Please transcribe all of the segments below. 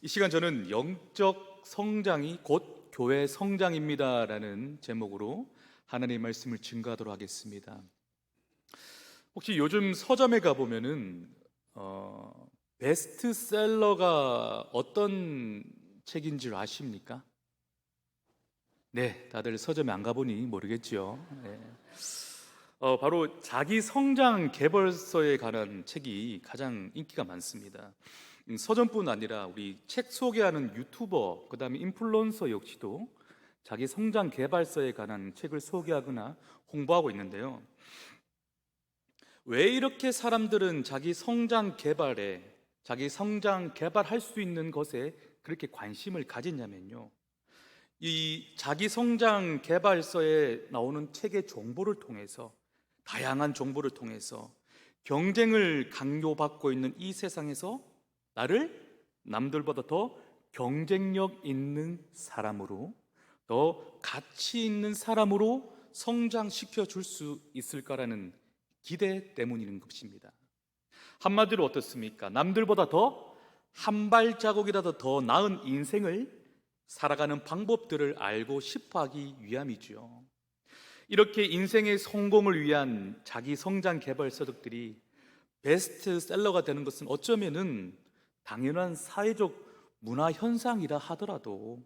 이 시간 저는 영적 성장이 곧 교회 성장입니다라는 제목으로 하나님의 말씀을 증거하도록 하겠습니다. 혹시 요즘 서점에 가보면은 베스트셀러가 어떤 책인 줄 아십니까? 네, 다들 서점에 안 가보니 모르겠죠. 네. 바로 자기 성장 개발서에 관한 책이 가장 인기가 많습니다. 서점뿐 아니라 우리 책 소개하는 유튜버, 그 다음에 인플루언서 역시도 자기 성장 개발서에 관한 책을 소개하거나 홍보하고 있는데요. 왜 이렇게 사람들은 자기 성장 개발할 수 있는 것에 그렇게 관심을 가졌냐면요, 이 자기 성장 개발서에 나오는 책의 정보를 통해서, 다양한 정보를 통해서 경쟁을 강요받고 있는 이 세상에서 나를 남들보다 더 경쟁력 있는 사람으로, 더 가치 있는 사람으로 성장시켜 줄 수 있을까라는 기대 때문인 것입니다. 한마디로 어떻습니까? 남들보다 더 한 발자국이라도 더 나은 인생을 살아가는 방법들을 알고 싶어 하기 위함이죠. 이렇게 인생의 성공을 위한 자기 성장 개발 서적들이 베스트셀러가 되는 것은 어쩌면은 당연한 사회적 문화 현상이라 하더라도,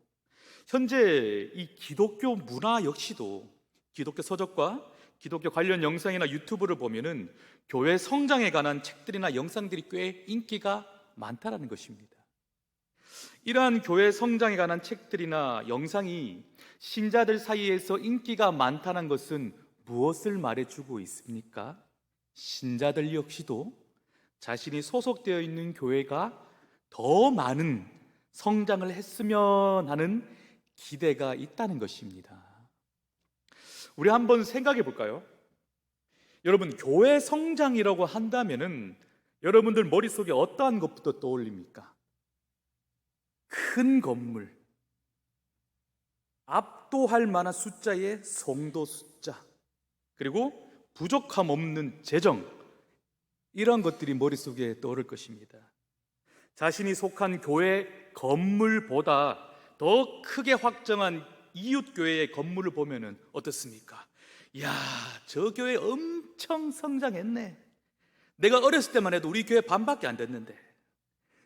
현재 이 기독교 문화 역시도 기독교 서적과 기독교 관련 영상이나 유튜브를 보면은 교회 성장에 관한 책들이나 영상들이 꽤 인기가 많다라는 것입니다. 이러한 교회 성장에 관한 책들이나 영상이 신자들 사이에서 인기가 많다는 것은 무엇을 말해주고 있습니까? 신자들 역시도 자신이 소속되어 있는 교회가 더 많은 성장을 했으면 하는 기대가 있다는 것입니다. 우리 한번 생각해 볼까요? 여러분, 교회 성장이라고 한다면은 여러분들 머릿속에 어떠한 것부터 떠올립니까? 큰 건물, 압도할 만한 숫자의 성도 숫자, 그리고 부족함 없는 재정, 이런 것들이 머릿속에 떠오를 것입니다. 자신이 속한 교회 건물보다 더 크게 확장한 이웃교회의 건물을 보면은 어떻습니까? 야, 저 교회 엄청 성장했네. 내가 어렸을 때만 해도 우리 교회 반밖에 안 됐는데.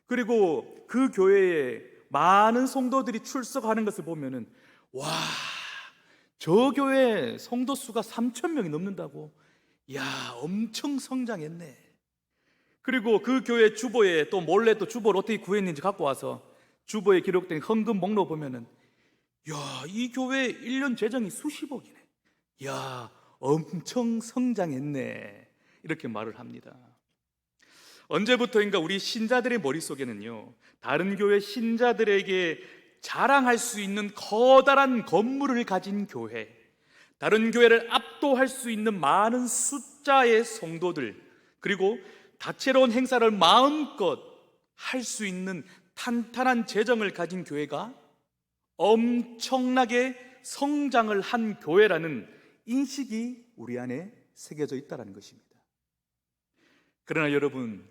그리고 그 교회에 많은 성도들이 출석하는 것을 보면은, 와, 저 교회 성도 수가 3,000명이 넘는다고? 야, 엄청 성장했네. 그리고 그 교회 주보에 또 몰래 또 주보를 어떻게 구했는지 갖고 와서 주보에 기록된 헌금 목록 보면은, 야, 이 교회 1년 재정이 수십억이네. 야, 엄청 성장했네. 이렇게 말을 합니다. 언제부터인가 우리 신자들의 머릿속에는요, 다른 교회 신자들에게 자랑할 수 있는 커다란 건물을 가진 교회, 다른 교회를 압도할 수 있는 많은 숫자의 성도들, 그리고 다채로운 행사를 마음껏 할 수 있는 탄탄한 재정을 가진 교회가 엄청나게 성장을 한 교회라는 인식이 우리 안에 새겨져 있다는 것입니다. 그러나 여러분,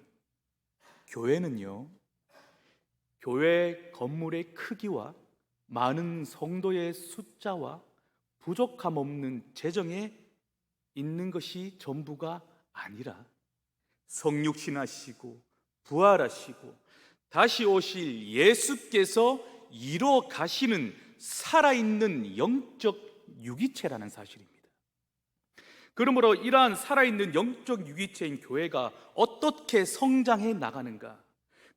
교회는요, 교회 건물의 크기와 많은 성도의 숫자와 부족함 없는 재정에 있는 것이 전부가 아니라, 성육신하시고 부활하시고 다시 오실 예수께서 이뤄 가시는 살아있는 영적 유기체라는 사실입니다. 그러므로 이러한 살아있는 영적 유기체인 교회가 어떻게 성장해 나가는가,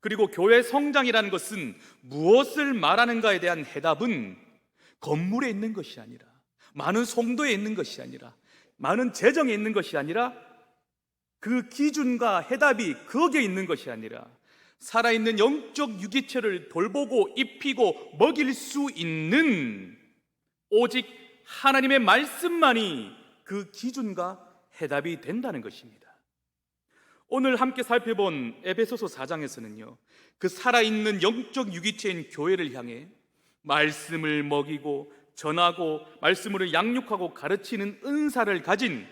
그리고 교회 성장이라는 것은 무엇을 말하는가에 대한 해답은 건물에 있는 것이 아니라, 많은 성도에 있는 것이 아니라, 많은 재정에 있는 것이 아니라, 그 기준과 해답이 거기에 있는 것이 아니라, 살아있는 영적 유기체를 돌보고 입히고 먹일 수 있는 오직 하나님의 말씀만이 그 기준과 해답이 된다는 것입니다. 오늘 함께 살펴본 에베소서 4장에서는요, 그 살아있는 영적 유기체인 교회를 향해 말씀을 먹이고 전하고 말씀으로 양육하고 가르치는 은사를 가진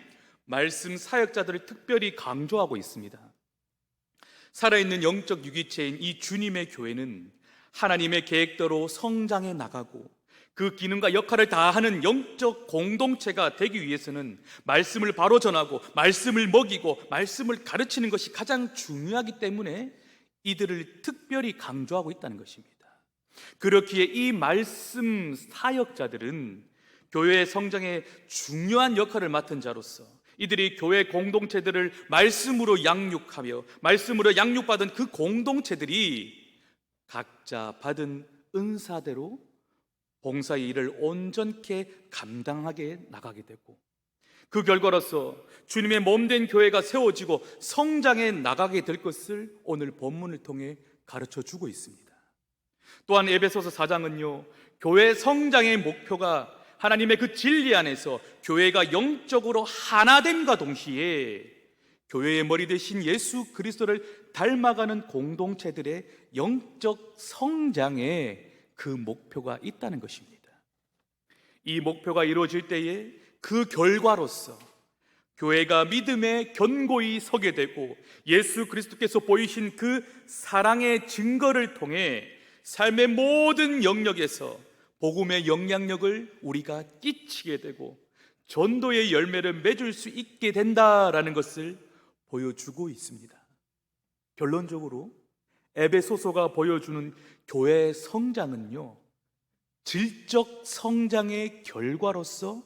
말씀 사역자들을 특별히 강조하고 있습니다. 살아있는 영적 유기체인 이 주님의 교회는 하나님의 계획대로 성장해 나가고 그 기능과 역할을 다하는 영적 공동체가 되기 위해서는 말씀을 바로 전하고 말씀을 먹이고 말씀을 가르치는 것이 가장 중요하기 때문에 이들을 특별히 강조하고 있다는 것입니다. 그렇기에 이 말씀 사역자들은 교회의 성장에 중요한 역할을 맡은 자로서 이들이 교회 공동체들을 말씀으로 양육하며 말씀으로 양육받은 그 공동체들이 각자 받은 은사대로 봉사의 일을 온전케 감당하게 나가게 되고 그 결과로서 주님의 몸된 교회가 세워지고 성장해 나가게 될 것을 오늘 본문을 통해 가르쳐 주고 있습니다. 또한 에베소서 4장은요, 교회 성장의 목표가 하나님의 그 진리 안에서 교회가 영적으로 하나됨과 동시에 교회의 머리 되신 예수 그리스도를 닮아가는 공동체들의 영적 성장에 그 목표가 있다는 것입니다. 이 목표가 이루어질 때에 그 결과로서 교회가 믿음에 견고히 서게 되고 예수 그리스도께서 보이신 그 사랑의 증거를 통해 삶의 모든 영역에서 복음의 영향력을 우리가 끼치게 되고 전도의 열매를 맺을 수 있게 된다라는 것을 보여주고 있습니다. 결론적으로 에베소서가 보여주는 교회의 성장은요, 질적 성장의 결과로서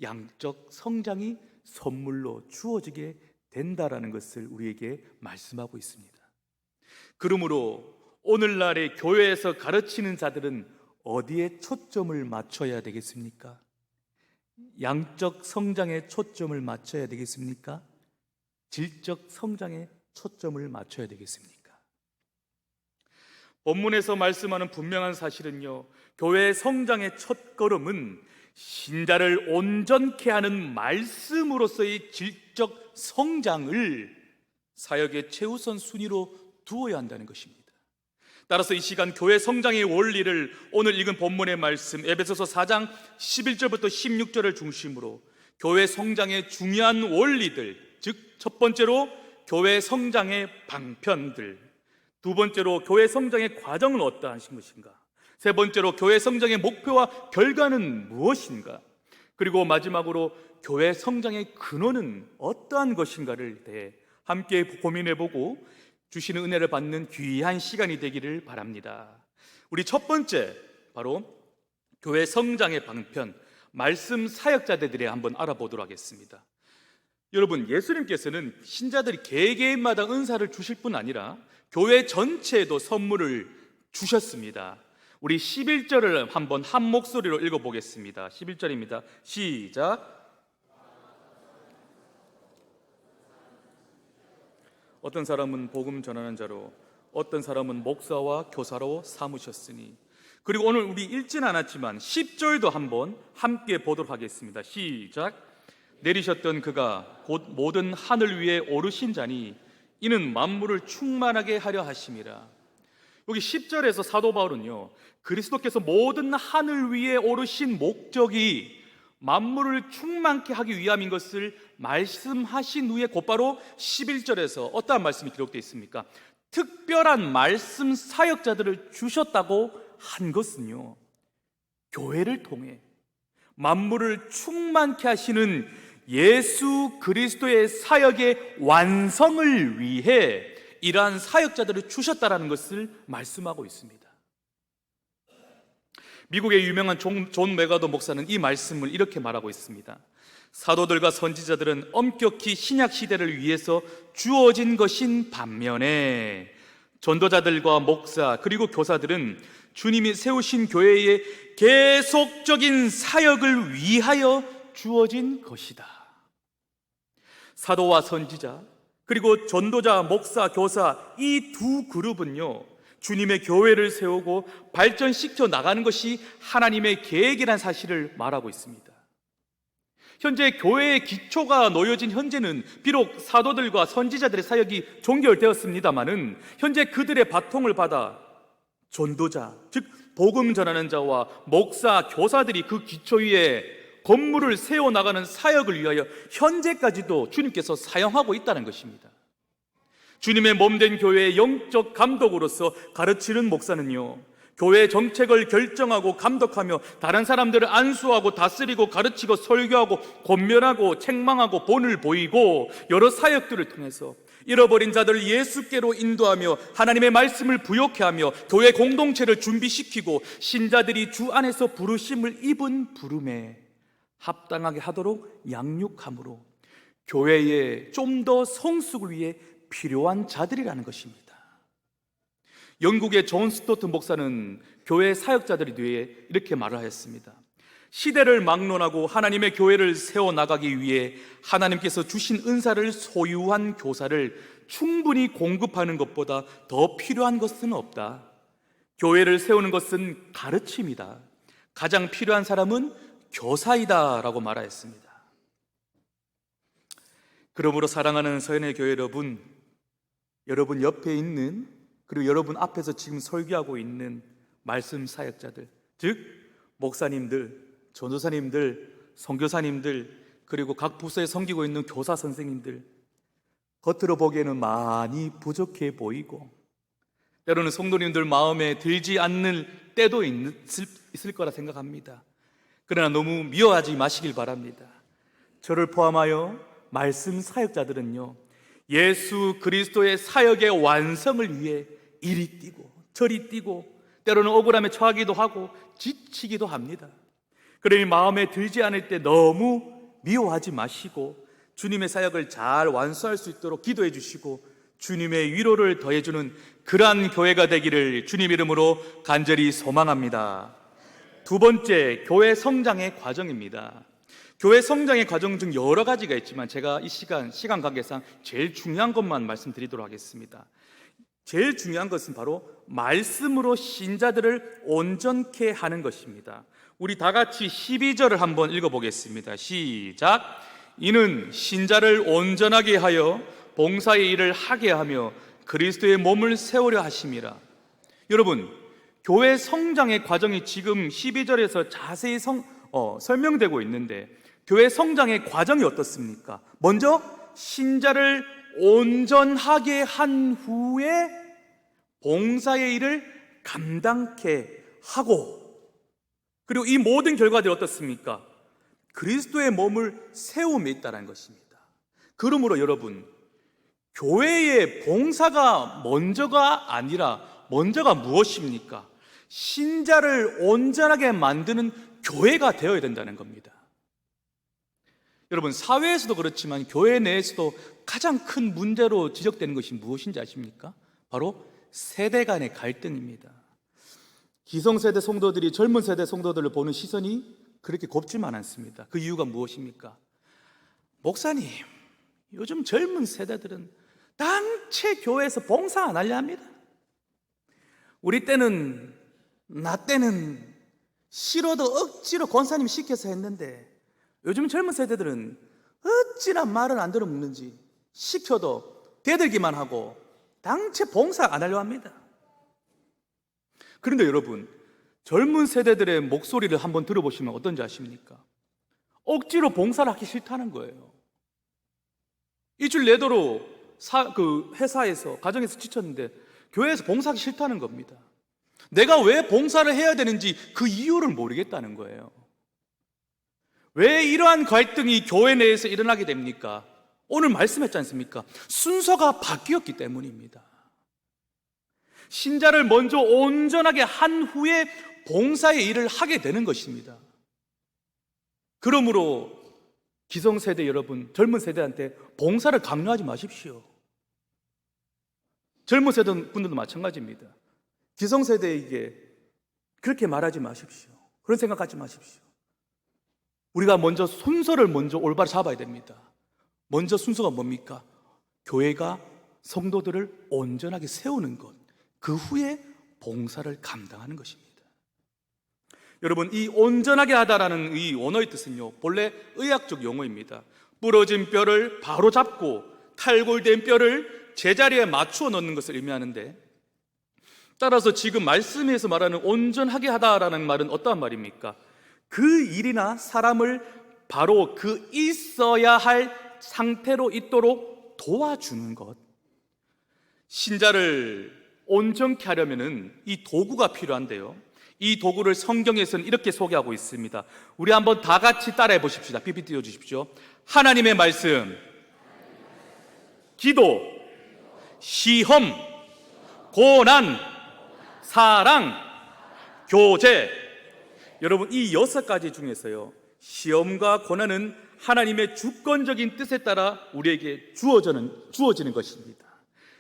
양적 성장이 선물로 주어지게 된다라는 것을 우리에게 말씀하고 있습니다. 그러므로 오늘날의 교회에서 가르치는 자들은 어디에 초점을 맞춰야 되겠습니까? 양적 성장에 초점을 맞춰야 되겠습니까? 질적 성장에 초점을 맞춰야 되겠습니까? 본문에서 말씀하는 분명한 사실은요, 교회의 성장의 첫걸음은 신자를 온전케 하는 말씀으로서의 질적 성장을 사역의 최우선 순위로 두어야 한다는 것입니다. 따라서 이 시간 교회 성장의 원리를 오늘 읽은 본문의 말씀 에베소서 4장 11절부터 16절을 중심으로 교회 성장의 중요한 원리들, 즉 첫 번째로 교회 성장의 방편들, 두 번째로 교회 성장의 과정은 어떠한 것인가, 세 번째로 교회 성장의 목표와 결과는 무엇인가, 그리고 마지막으로 교회 성장의 근원은 어떠한 것인가를 대해 함께 고민해보고 주시는 은혜를 받는 귀한 시간이 되기를 바랍니다. 우리 첫 번째, 바로 교회 성장의 방편, 말씀 사역자들에 한번 알아보도록 하겠습니다. 여러분, 예수님께서는 신자들이 개개인마다 은사를 주실 뿐 아니라 교회 전체에도 선물을 주셨습니다. 우리 11절을 한번 한 목소리로 읽어보겠습니다. 11절입니다. 시작. 어떤 사람은 복음 전하는 자로, 어떤 사람은 목사와 교사로 삼으셨으니. 그리고 오늘 우리 읽지는 않았지만 10절도 한번 함께 보도록 하겠습니다. 시작. 내리셨던 그가 곧 모든 하늘 위에 오르신 자니 이는 만물을 충만하게 하려 하심이라. 여기 10절에서 사도 바울은요, 그리스도께서 모든 하늘 위에 오르신 목적이 만물을 충만케 하기 위함인 것을 말씀하신 후에 곧바로 11절에서 어떠한 말씀이 기록되어 있습니까? 특별한 말씀 사역자들을 주셨다고 한 것은요, 교회를 통해 만물을 충만케 하시는 예수 그리스도의 사역의 완성을 위해 이러한 사역자들을 주셨다라는 것을 말씀하고 있습니다. 미국의 유명한 존 메가더 목사는 이 말씀을 이렇게 말하고 있습니다. 사도들과 선지자들은 엄격히 신약 시대를 위해서 주어진 것인 반면에 전도자들과 목사 그리고 교사들은 주님이 세우신 교회의 계속적인 사역을 위하여 주어진 것이다. 사도와 선지자 그리고 전도자, 목사, 교사, 이 두 그룹은요, 주님의 교회를 세우고 발전시켜 나가는 것이 하나님의 계획이라는 사실을 말하고 있습니다. 현재 교회의 기초가 놓여진 현재는 비록 사도들과 선지자들의 사역이 종결되었습니다마는 현재 그들의 바통을 받아 전도자, 즉 복음 전하는 자와 목사, 교사들이 그 기초 위에 건물을 세워나가는 사역을 위하여 현재까지도 주님께서 사용하고 있다는 것입니다. 주님의 몸된 교회의 영적 감독으로서 가르치는 목사는요, 교회의 정책을 결정하고 감독하며 다른 사람들을 안수하고 다스리고 가르치고 설교하고 권면하고 책망하고 본을 보이고 여러 사역들을 통해서 잃어버린 자들을 예수께로 인도하며 하나님의 말씀을 부욕케 하며 교회 공동체를 준비시키고 신자들이 주 안에서 부르심을 입은 부름에 합당하게 하도록 양육함으로 교회의 좀 더 성숙을 위해 필요한 자들이라는 것입니다. 영국의 존 스토트 목사는 교회 사역자들에 대해 이렇게 말을 하였습니다. 시대를 막론하고 하나님의 교회를 세워나가기 위해 하나님께서 주신 은사를 소유한 교사를 충분히 공급하는 것보다 더 필요한 것은 없다. 교회를 세우는 것은 가르침이다. 가장 필요한 사람은 교사이다 라고 말하였습니다. 그러므로 사랑하는 서연의 교회 여러분, 여러분 옆에 있는, 그리고 여러분 앞에서 지금 설교하고 있는 말씀 사역자들, 즉 목사님들, 전도사님들, 선교사님들, 그리고 각 부서에 섬기고 있는 교사 선생님들, 겉으로 보기에는 많이 부족해 보이고 때로는 성도님들 마음에 들지 않는 때도 있을 거라 생각합니다. 그러나 너무 미워하지 마시길 바랍니다. 저를 포함하여 말씀 사역자들은요, 예수 그리스도의 사역의 완성을 위해 이리 뛰고 저리 뛰고 때로는 억울함에 처하기도 하고 지치기도 합니다. 그러니 마음에 들지 않을 때 너무 미워하지 마시고 주님의 사역을 잘 완수할 수 있도록 기도해 주시고 주님의 위로를 더해주는 그러한 교회가 되기를 주님 이름으로 간절히 소망합니다. 두 번째, 교회 성장의 과정입니다. 교회 성장의 과정 중 여러 가지가 있지만 제가 이 시간 관계상 제일 중요한 것만 말씀드리도록 하겠습니다. 제일 중요한 것은 바로 말씀으로 신자들을 온전케 하는 것입니다. 우리 다 같이 12절을 한번 읽어보겠습니다. 시작. 이는 신자를 온전하게 하여 봉사의 일을 하게 하며 그리스도의 몸을 세우려 하심이라. 여러분, 교회 성장의 과정이 지금 12절에서 자세히 설명되고 있는데 교회 성장의 과정이 어떻습니까? 먼저 신자를 온전하게 한 후에 봉사의 일을 감당케 하고, 그리고 이 모든 결과들이 어떻습니까? 그리스도의 몸을 세움에 있다는 것입니다. 그러므로 여러분, 교회의 봉사가 먼저가 아니라 먼저가 무엇입니까? 신자를 온전하게 만드는 교회가 되어야 된다는 겁니다. 여러분, 사회에서도 그렇지만 교회 내에서도 가장 큰 문제로 지적되는 것이 무엇인지 아십니까? 바로 세대 간의 갈등입니다. 기성세대 성도들이 젊은 세대 성도들을 보는 시선이 그렇게 곱지만 않습니다. 그 이유가 무엇입니까? 목사님, 요즘 젊은 세대들은 단체 교회에서 봉사 안 하려 합니다. 우리 때는, 나 때는 싫어도 억지로 권사님 시켜서 했는데 요즘 젊은 세대들은 어찌나 말을 안 들어먹는지 시켜도 대들기만 하고 당체 봉사 안 하려 합니다. 그런데 여러분, 젊은 세대들의 목소리를 한번 들어보시면 어떤지 아십니까? 억지로 봉사를 하기 싫다는 거예요. 일주일 내도록 회사에서, 가정에서 지쳤는데 교회에서 봉사하기 싫다는 겁니다. 내가 왜 봉사를 해야 되는지 그 이유를 모르겠다는 거예요. 왜 이러한 갈등이 교회 내에서 일어나게 됩니까? 오늘 말씀했지 않습니까? 순서가 바뀌었기 때문입니다. 신자를 먼저 온전하게 한 후에 봉사의 일을 하게 되는 것입니다. 그러므로 기성세대 여러분, 젊은 세대한테 봉사를 강요하지 마십시오. 젊은 세대 분들도 마찬가지입니다. 기성세대에게 그렇게 말하지 마십시오. 그런 생각하지 마십시오. 우리가 먼저 순서를 올바로 잡아야 됩니다. 먼저 순서가 뭡니까? 교회가 성도들을 온전하게 세우는 것, 그 후에 봉사를 감당하는 것입니다. 여러분, 이 온전하게 하다라는 이 원어의 뜻은요, 본래 의학적 용어입니다. 부러진 뼈를 바로 잡고 탈골된 뼈를 제자리에 맞추어 넣는 것을 의미하는데, 따라서 지금 말씀에서 말하는 온전하게 하다라는 말은 어떠한 말입니까? 그 일이나 사람을 바로 그 있어야 할 상태로 있도록 도와주는 것, 신자를 온전케 하려면은 이 도구가 필요한데요. 이 도구를 성경에서는 이렇게 소개하고 있습니다. 우리 한번 다 같이 따라해 보십시다. PPT 띄워주십시오. 하나님의 말씀, 기도, 시험, 고난, 사랑, 교제. 여러분, 이 6가지 중에서요, 시험과 고난은 하나님의 주권적인 뜻에 따라 우리에게 주어지는 것입니다.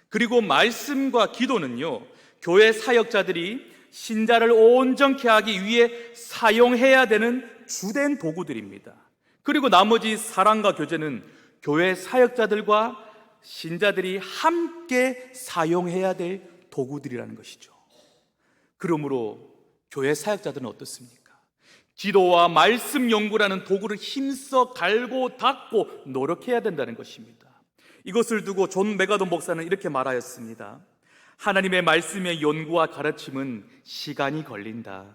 그리고 말씀과 기도는요, 교회 사역자들이 신자를 온전케 하기 위해 사용해야 되는 주된 도구들입니다. 그리고 나머지 사랑과 교제는 교회 사역자들과 신자들이 함께 사용해야 될 도구들이라는 것이죠. 그러므로 교회 사역자들은 어떻습니까? 기도와 말씀 연구라는 도구를 힘써 갈고 닦고 노력해야 된다는 것입니다. 이것을 두고 존 메가돈 목사는 이렇게 말하였습니다. 하나님의 말씀의 연구와 가르침은 시간이 걸린다.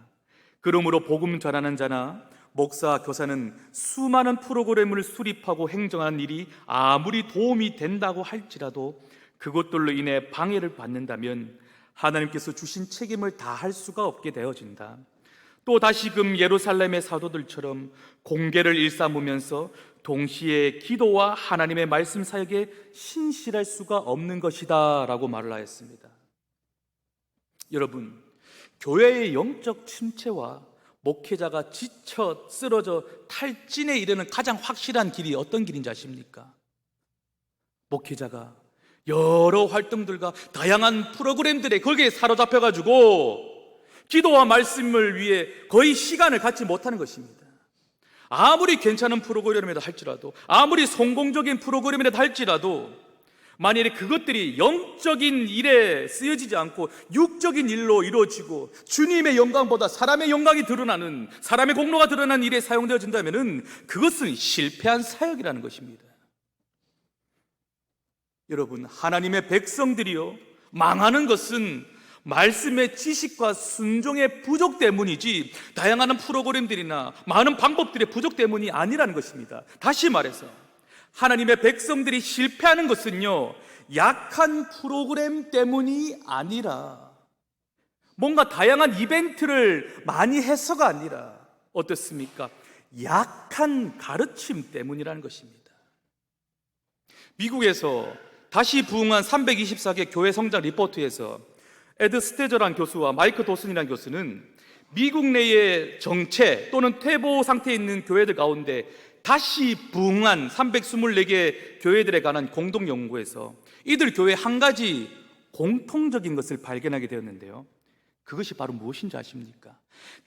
그러므로 복음 전하는 자나 목사, 교사는 수많은 프로그램을 수립하고 행정하는 일이 아무리 도움이 된다고 할지라도 그것들로 인해 방해를 받는다면 하나님께서 주신 책임을 다할 수가 없게 되어진다. 또 다시금 예루살렘의 사도들처럼 공계를 일삼으면서 동시에 기도와 하나님의 말씀 사역에 신실할 수가 없는 것이다 라고 말을 하였습니다. 여러분, 교회의 영적 침체와 목회자가 지쳐 쓰러져 탈진에 이르는 가장 확실한 길이 어떤 길인지 아십니까? 목회자가 여러 활동들과 다양한 프로그램들에 거기에 사로잡혀가지고 기도와 말씀을 위해 거의 시간을 갖지 못하는 것입니다. 아무리 괜찮은 프로그램이라도 할지라도, 아무리 성공적인 프로그램이라도 할지라도 만일에 그것들이 영적인 일에 쓰여지지 않고 육적인 일로 이루어지고 주님의 영광보다 사람의 영광이 드러나는, 사람의 공로가 드러나는 일에 사용되어진다면 그것은 실패한 사역이라는 것입니다. 여러분, 하나님의 백성들이요, 망하는 것은 말씀의 지식과 순종의 부족 때문이지 다양한 프로그램들이나 많은 방법들의 부족 때문이 아니라는 것입니다. 다시 말해서 하나님의 백성들이 실패하는 것은요, 약한 프로그램 때문이 아니라 뭔가 다양한 이벤트를 많이 해서가 아니라 어떻습니까? 약한 가르침 때문이라는 것입니다. 미국에서 다시 부흥한 324개 교회 성장 리포트에서 에드 스테저란 교수와 마이크 도슨이라는 교수는 미국 내의 정체 또는 퇴보 상태에 있는 교회들 가운데 다시 부흥한 324개 교회들에 관한 공동 연구에서 이들 교회 한 가지 공통적인 것을 발견하게 되었는데요, 그것이 바로 무엇인지 아십니까?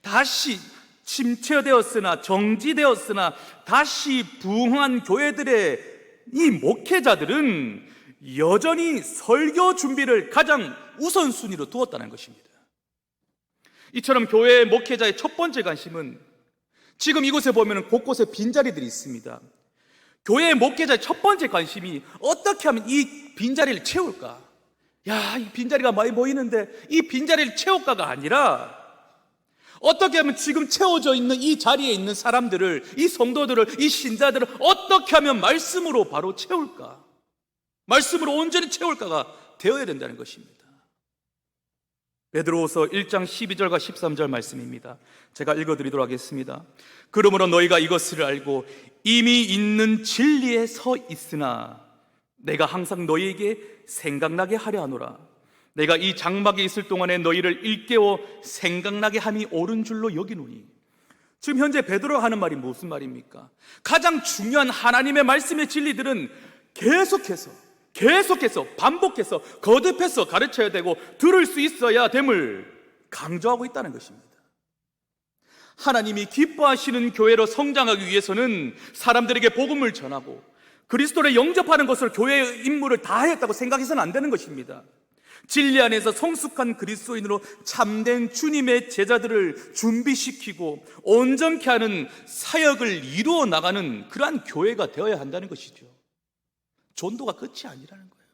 다시 침체되었으나 정지되었으나 다시 부흥한 교회들의 이 목회자들은 여전히 설교 준비를 가장 우선순위로 두었다는 것입니다. 이처럼 교회 목회자의 첫 번째 관심은, 지금 이곳에 보면 곳곳에 빈자리들이 있습니다. 교회 목회자의 첫 번째 관심이 어떻게 하면 이 빈자리를 채울까? 야, 이 빈자리가 많이 보이는데 이 빈자리를 채울까가 아니라 어떻게 하면 지금 채워져 있는 이 자리에 있는 사람들을, 이 성도들을, 이 신자들을 어떻게 하면 말씀으로 바로 채울까? 말씀으로 온전히 채울까가 되어야 된다는 것입니다. 베드로후서 1장 12절과 13절 말씀입니다. 제가 읽어드리도록 하겠습니다. 그러므로 너희가 이것을 알고 이미 있는 진리에 서 있으나 내가 항상 너희에게 생각나게 하려 하노라. 내가 이 장막에 있을 동안에 너희를 일깨워 생각나게 함이 옳은 줄로 여기노니. 지금 현재 베드로가 하는 말이 무슨 말입니까? 가장 중요한 하나님의 말씀의 진리들은 계속해서 반복해서 거듭해서 가르쳐야 되고 들을 수 있어야 됨을 강조하고 있다는 것입니다. 하나님이 기뻐하시는 교회로 성장하기 위해서는 사람들에게 복음을 전하고 그리스도를 영접하는 것을 교회의 임무를 다하였다고 생각해서는 안 되는 것입니다. 진리 안에서 성숙한 그리스도인으로 참된 주님의 제자들을 준비시키고 온전케 하는 사역을 이루어 나가는 그러한 교회가 되어야 한다는 것이죠. 전도가 끝이 아니라는 거예요.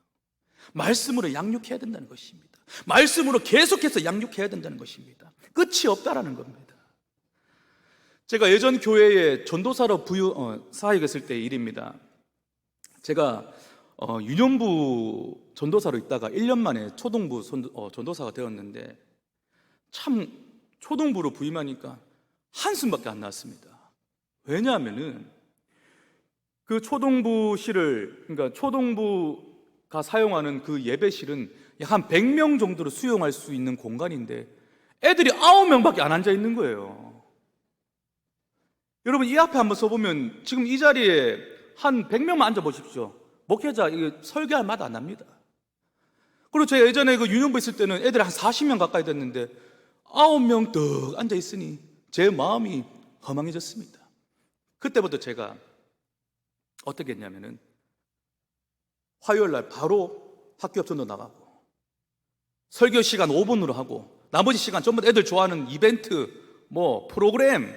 말씀으로 양육해야 된다는 것입니다. 말씀으로 계속해서 양육해야 된다는 것입니다. 끝이 없다라는 겁니다. 제가 예전 교회에 전도사로 사역했을 때의 일입니다. 제가 유년부 전도사로 있다가 1년 만에 초동부 전도사가 되었는데 참 초동부로 부임하니까 한숨밖에 안 나왔습니다. 왜냐하면은 그 초동부실을, 그러니까 초동부가 사용하는 그 예배실은 약 한 100명 정도로 수용할 수 있는 공간인데 애들이 9명밖에 안 앉아 있는 거예요. 여러분 이 앞에 한번 써보면 지금 이 자리에 한 100명만 앉아 보십시오. 목회자 이거 설교할 맛 안 납니다. 그리고 제가 예전에 그 유년부 있을 때는 애들이 한 40명 가까이 됐는데 9명 떡 앉아 있으니 제 마음이 허망해졌습니다. 그때부터 제가 어떻게 했냐면은 화요일 날 바로 학교 전도 나가고 설교 시간 5분으로 하고 나머지 시간 전부 애들 좋아하는 이벤트 뭐 프로그램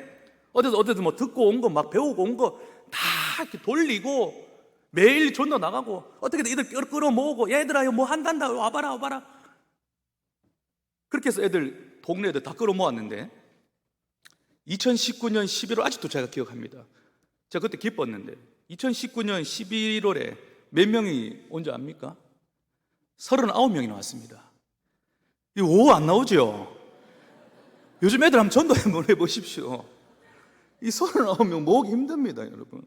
어디서 뭐 듣고 온 거 막 배우고 온 거 다 이렇게 돌리고 매일 전도 나가고 어떻게든 애들 끌어모으고 얘들아 뭐 한단다 와봐라 그렇게 해서 애들 동네 애들 다 끌어모았는데 2019년 11월 아직도 제가 기억합니다. 제가 그때 기뻤는데 2019년 11월에 몇 명이 온 줄 압니까? 39명이 나왔습니다. 이거 5 안 나오죠? 요즘 애들 한번 전도 한번 해보십시오. 이 39명 모으기 힘듭니다, 여러분.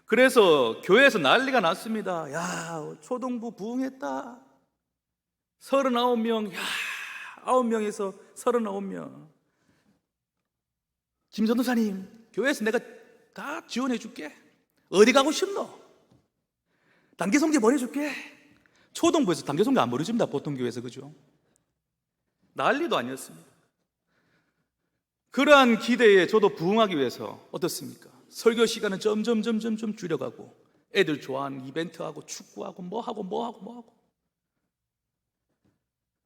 그래서 교회에서 난리가 났습니다. 야, 초동부 부흥했다. 39명, 야, 9명에서 39명. 김 전도사님, 교회에서 내가 다 지원해 줄게. 어디 가고 싶노? 단기 성지 보내줄게. 초동부에서 단기 성지 안 보내줍니다, 보통 교회에서. 그죠? 난리도 아니었습니다. 그러한 기대에 저도 부응하기 위해서 어떻습니까? 설교 시간은 점점 줄여가고 애들 좋아하는 이벤트하고 축구하고 뭐하고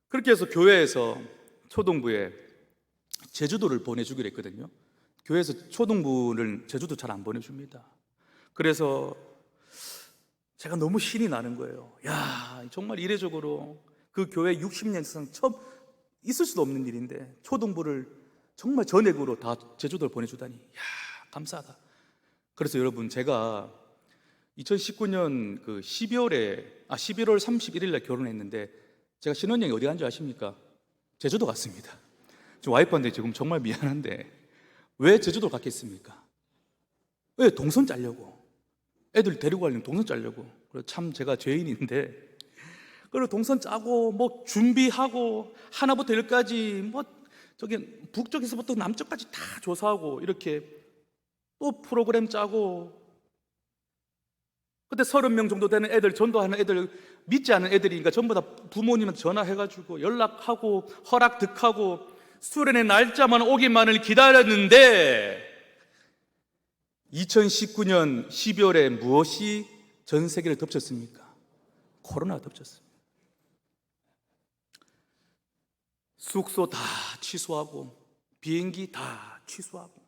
그렇게 해서 교회에서 초동부에 제주도를 보내주기로 했거든요. 교회에서 초동부를 제주도 잘 안 보내줍니다. 그래서 제가 너무 신이 나는 거예요. 야, 정말 이례적으로 그 교회 60년 이상 처음 있을 수도 없는 일인데 초동부를 정말 전액으로 다 제주도를 보내주다니, 야, 감사하다. 그래서 여러분, 제가 2019년 그 11월 31일 날 결혼했는데 제가 신혼여행 어디 간 줄 아십니까? 제주도 갔습니다. 저 와이프한테 지금 정말 미안한데 왜 제주도 갔겠습니까? 왜? 동선 짜려고. 애들 데리고 가려면 동선 짜려고. 그래서 참 제가 죄인인데, 그리고 동선 짜고 뭐 준비하고 하나부터 열까지 뭐 저기 북쪽에서부터 남쪽까지 다 조사하고 이렇게 또 프로그램 짜고, 그때 30명 정도 되는 애들, 전도하는 애들, 믿지 않은 애들이니까 전부 다 부모님한테 전화해가지고 연락하고 허락 득하고 수련의 날짜만 오기만을 기다렸는데 2019년 12월에 무엇이 전 세계를 덮쳤습니까? 코로나가 덮쳤습니다. 숙소 다 취소하고 비행기 다 취소하고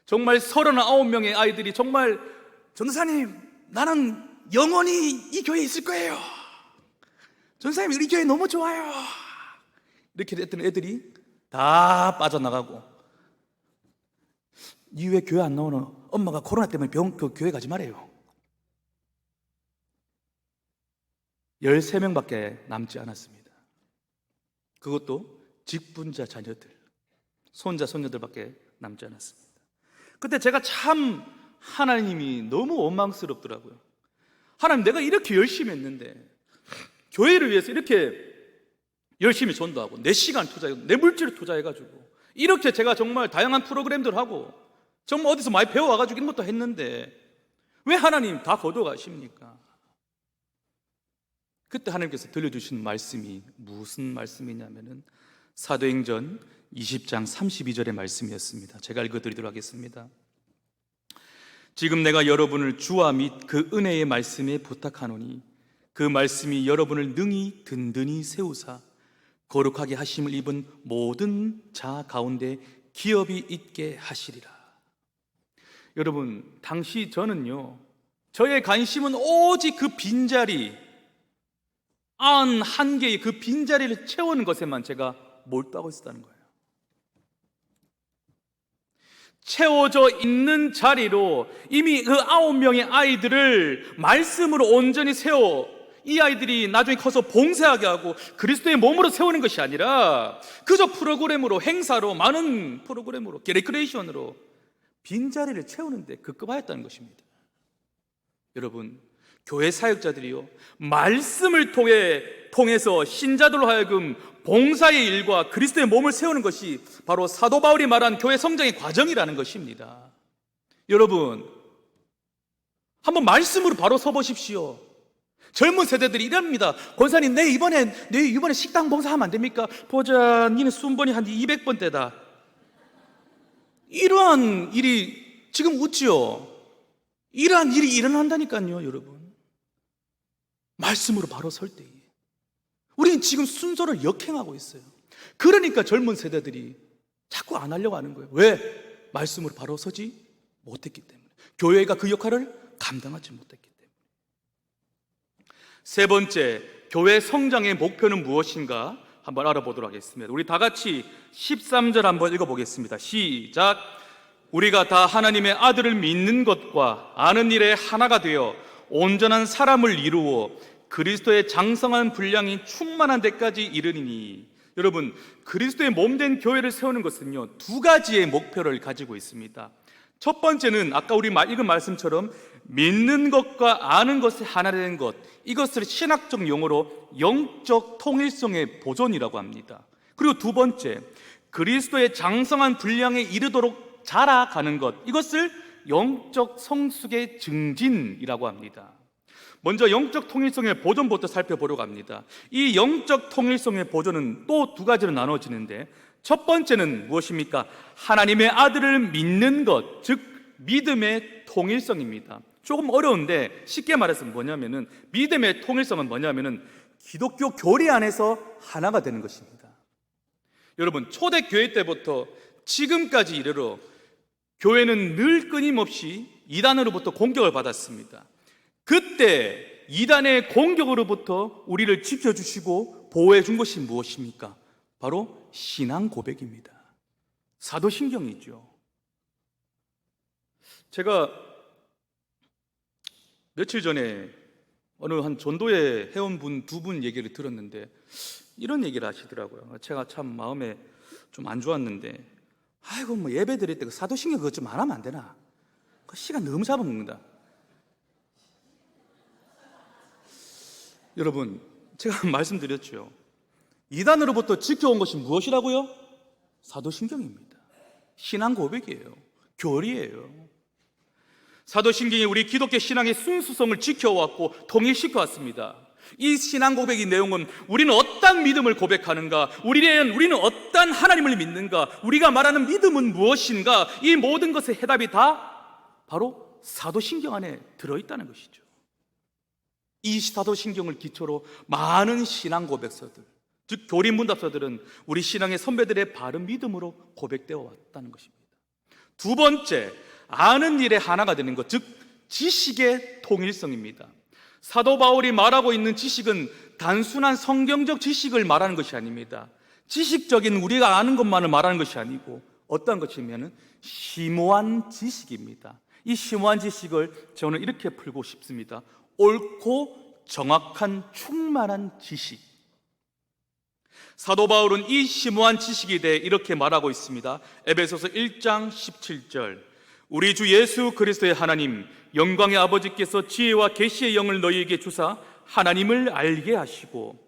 정말 39명의 아이들이 정말 전도사님, 나는 영원히 이 교회에 있을 거예요. 전도사님, 우리 교회 너무 좋아요. 이렇게 됐던 애들이 다 빠져나가고, 니 왜 교회 안 나오는? 엄마가 코로나 때문에 교회 가지 말아요. 13명밖에 남지 않았습니다. 그것도 직분자 자녀들, 손자 손녀들밖에 남지 않았습니다. 그때 제가 참 하나님이 너무 원망스럽더라고요. 하나님, 내가 이렇게 열심히 했는데 교회를 위해서 이렇게 열심히 전도하고 내 시간 투자하고 내 물질을 투자해가지고 이렇게 제가 정말 다양한 프로그램들 하고 정말 어디서 많이 배워와가지고 이런 것도 했는데 왜 하나님 다 거둬가십니까? 그때 하나님께서 들려주신 말씀이 무슨 말씀이냐면은 사도행전 20장 32절의 말씀이었습니다. 제가 읽어드리도록 하겠습니다. 지금 내가 여러분을 주와 및 그 은혜의 말씀에 부탁하노니 그 말씀이 여러분을 능히 든든히 세우사 거룩하게 하심을 입은 모든 자 가운데 기업이 있게 하시리라. 여러분, 당시 저는요, 저의 관심은 오직 그 빈자리, 91개의 그 빈자리를 채우는 것에만 제가 몰두하고 있었다는 거예요. 채워져 있는 자리로 이미 그 9명의 아이들을 말씀으로 온전히 세워 이 아이들이 나중에 커서 봉사하게 하고 그리스도의 몸으로 세우는 것이 아니라 그저 프로그램으로, 행사로, 많은 프로그램으로, 레크레이션으로 빈자리를 채우는데 급급하였다는 것입니다. 여러분, 교회 사역자들이요, 말씀을 통해서 신자들로 하여금 봉사의 일과 그리스도의 몸을 세우는 것이 바로 사도 바울이 말한 교회 성장의 과정이라는 것입니다. 여러분, 한번 말씀으로 바로 서보십시오. 젊은 세대들이 이럽니다. 권사님, 내 이번에 식당 봉사하면 안 됩니까? 보자, 니는 순번이 한 200번 대다. 이러한 일이 지금 웃지요. 이러한 일이 일어난다니까요, 여러분. 말씀으로 바로 설 때에 우리는 지금 순서를 역행하고 있어요. 그러니까 젊은 세대들이 자꾸 안 하려고 하는 거예요. 왜? 말씀으로 바로 서지 못했기 때문에. 교회가 그 역할을 감당하지 못했기 때문에. 세 번째, 교회 성장의 목표는 무엇인가 한번 알아보도록 하겠습니다. 우리 다 같이 13절 한번 읽어보겠습니다. 시작. 우리가 다 하나님의 아들을 믿는 것과 아는 일에 하나가 되어 온전한 사람을 이루어 그리스도의 장성한 분량이 충만한 데까지 이르리니. 여러분, 그리스도의 몸된 교회를 세우는 것은요, 두 가지의 목표를 가지고 있습니다. 첫 번째는 아까 우리 읽은 말씀처럼 믿는 것과 아는 것이 하나 되는 것, 이것을 신학적 용어로 영적 통일성의 보존이라고 합니다. 그리고 두 번째, 그리스도의 장성한 분량에 이르도록 자라가는 것, 이것을 영적 성숙의 증진이라고 합니다. 먼저 영적 통일성의 보존부터 살펴보려고 합니다. 이 영적 통일성의 보존은 또 두 가지로 나눠지는데, 첫 번째는 무엇입니까? 하나님의 아들을 믿는 것, 즉 믿음의 통일성입니다. 조금 어려운데 쉽게 말해서 뭐냐면은, 믿음의 통일성은 뭐냐면은 기독교 교리 안에서 하나가 되는 것입니다. 여러분, 초대교회 때부터 지금까지 이르러 교회는 늘 끊임없이 이단으로부터 공격을 받았습니다. 그때 이단의 공격으로부터 우리를 지켜주시고 보호해 준 것이 무엇입니까? 바로 신앙 고백입니다. 사도신경이죠. 제가 며칠 전에 어느 한 전도회 회원분 두 분 얘기를 들었는데 이런 얘기를 하시더라고요. 제가 참 마음에 좀 안 좋았는데, 아이고 뭐 예배 드릴 때 그 사도신경 그것 좀 안 하면 안 되나? 그 시간 너무 잡아먹는다. 여러분, 제가 말씀드렸죠. 이단으로부터 지켜온 것이 무엇이라고요? 사도신경입니다. 신앙 고백이에요. 교리예요. 사도신경이 우리 기독교 신앙의 순수성을 지켜왔고 통일시켜왔습니다. 이 신앙 고백의 내용은 우리는 어떤 믿음을 고백하는가, 우리는 어떤 하나님을 믿는가, 우리가 말하는 믿음은 무엇인가, 이 모든 것의 해답이 다 바로 사도신경 안에 들어있다는 것이죠. 이 사도신경을 기초로 많은 신앙 고백서들, 즉 교리문답서들은 우리 신앙의 선배들의 바른 믿음으로 고백되어 왔다는 것입니다. 두 번째, 아는 일에 하나가 되는 것, 즉 지식의 통일성입니다. 사도 바울이 말하고 있는 지식은 단순한 성경적 지식을 말하는 것이 아닙니다. 지식적인 우리가 아는 것만을 말하는 것이 아니고 어떤 것이냐면 심오한 지식입니다. 이 심오한 지식을 저는 이렇게 풀고 싶습니다. 옳고 정확한 충만한 지식. 사도 바울은 이 심오한 지식에 대해 이렇게 말하고 있습니다. 에베소서 1장 17절. 우리 주 예수 그리스도의 하나님 영광의 아버지께서 지혜와 계시의 영을 너희에게 주사 하나님을 알게 하시고,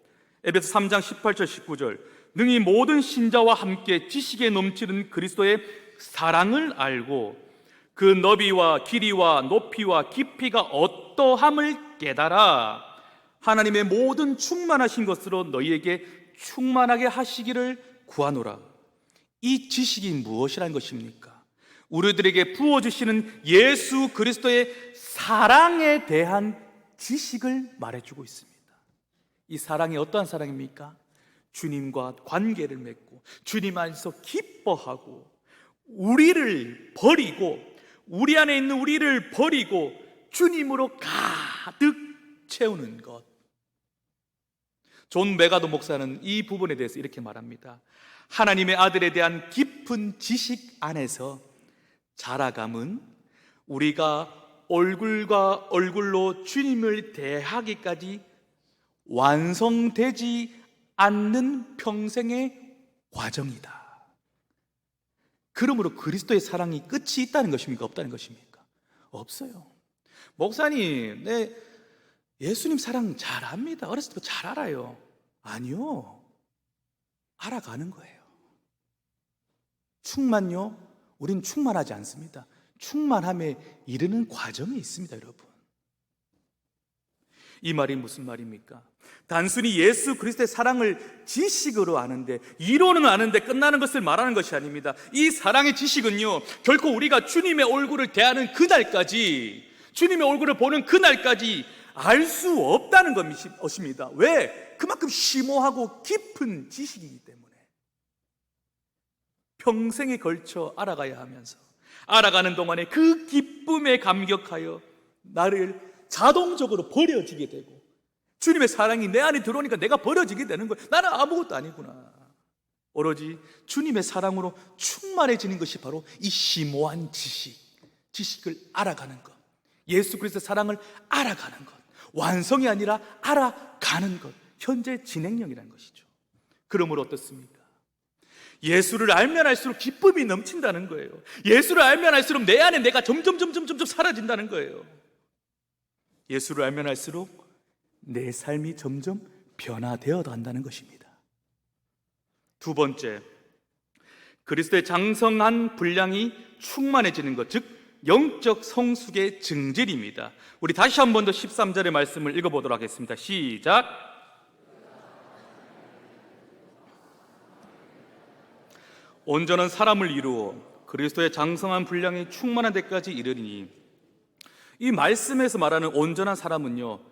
에베소 3장 18절 19절. 능히 모든 신자와 함께 지식에 넘치는 그리스도의 사랑을 알고 그 너비와 길이와 높이와 깊이가 어떠함을 깨달아 하나님의 모든 충만하신 것으로 너희에게 충만하게 하시기를 구하노라. 이 지식이 무엇이라는 것입니까? 우리들에게 부어주시는 예수 그리스도의 사랑에 대한 지식을 말해주고 있습니다. 이 사랑이 어떠한 사랑입니까? 주님과 관계를 맺고 주님 안에서 기뻐하고 우리를 버리고, 우리 안에 있는 우리를 버리고 주님으로 가득 채우는 것. 존 메가도 목사는 이 부분에 대해서 이렇게 말합니다. 하나님의 아들에 대한 깊은 지식 안에서 자라감은 우리가 얼굴과 얼굴로 주님을 대하기까지 완성되지 않는 평생의 과정이다. 그러므로 그리스도의 사랑이 끝이 있다는 것입니까? 없다는 것입니까? 없어요. 목사님, 네, 예수님 사랑 잘 압니다. 어렸을 때부터 잘 알아요. 아니요. 알아가는 거예요. 충만요? 우린 충만하지 않습니다. 충만함에 이르는 과정이 있습니다, 여러분. 이 말이 무슨 말입니까? 단순히 예수 그리스도의 사랑을 지식으로 아는데, 이론은 아는데 끝나는 것을 말하는 것이 아닙니다. 이 사랑의 지식은요, 결코 우리가 주님의 얼굴을 대하는 그날까지, 주님의 얼굴을 보는 그날까지 알 수 없다는 것입니다. 왜? 그만큼 심오하고 깊은 지식이기 때문에. 평생에 걸쳐 알아가야 하면서, 알아가는 동안에 그 기쁨에 감격하여 나를 자동적으로 버려지게 되고, 주님의 사랑이 내 안에 들어오니까 내가 버려지게 되는 거예요. 나는 아무것도 아니구나. 오로지 주님의 사랑으로 충만해지는 것이 바로 이 심오한 지식을 알아가는 것, 예수 그리스도의 사랑을 알아가는 것, 완성이 아니라 알아가는 것, 현재 진행형이라는 것이죠. 그러므로 어떻습니까? 예수를 알면 알수록 기쁨이 넘친다는 거예요. 예수를 알면 알수록 내 안에 내가 점점 사라진다는 거예요. 예수를 알면 알수록 내 삶이 점점 변화되어 간다는 것입니다. 두 번째, 그리스도의 장성한 분량이 충만해지는 것, 즉 영적 성숙의 증질입니다. 우리 다시 한 번 더 13절의 말씀을 읽어보도록 하겠습니다. 시작. 온전한 사람을 이루어 그리스도의 장성한 분량이 충만한 데까지 이르리니, 이 말씀에서 말하는 온전한 사람은요,